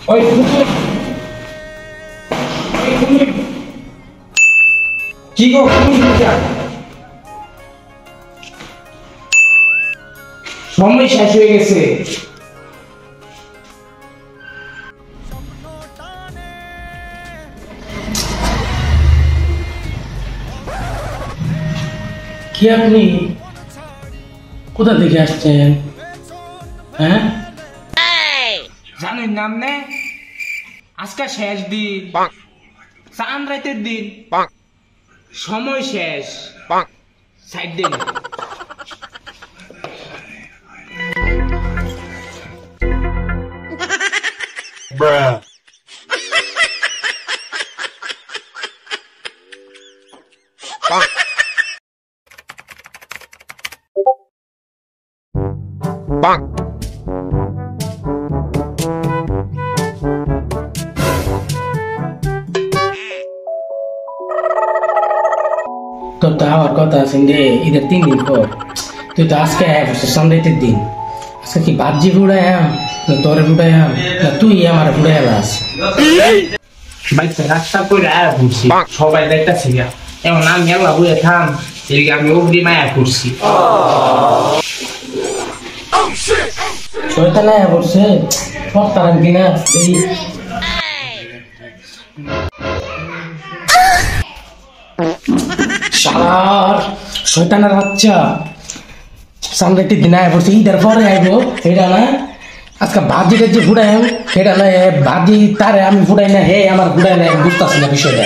ওই কি গো সময় শেষ হয়ে গেছে। কি আপনি কোথা থেকে আসছেন? হ্যাঁ জানেন নাম নে আজকে শেষ দিন, চাঁদ রাতের দিন, সময় শেষ, সাইড দিন। তো তাওয়ার কথা আছে রে, ঈদের 3 দিন পর। তুই তো আজকে সন্ধ্যাতের দিন, আজকে কি বাজি ফুড়ায়াম না তোরে ফুড়ায়াম না তুই আমার ফুড়াইলাস? বাইকটা রাস্তা করে আয়া ঘুরছি, সবাই দেখতেছি গা, এমন আমি একলা বইয়ে থাম, এদিকে আমি অগ্নি মায়া করছি। শয়তান আয়া পড়ছে, সব তারান কিনা এই শালার শয়তানের বাচ্চা সামনে একটি দিন আয় পড়ছে, ঈদের পরে আইবো এটা না। আজকে বাজিটা যে ফুটাই সেটা না, বাজি তারে আমি ফুটাই না, হে আমার ফুটাই না, বুঝতেছি না বিষয়টা।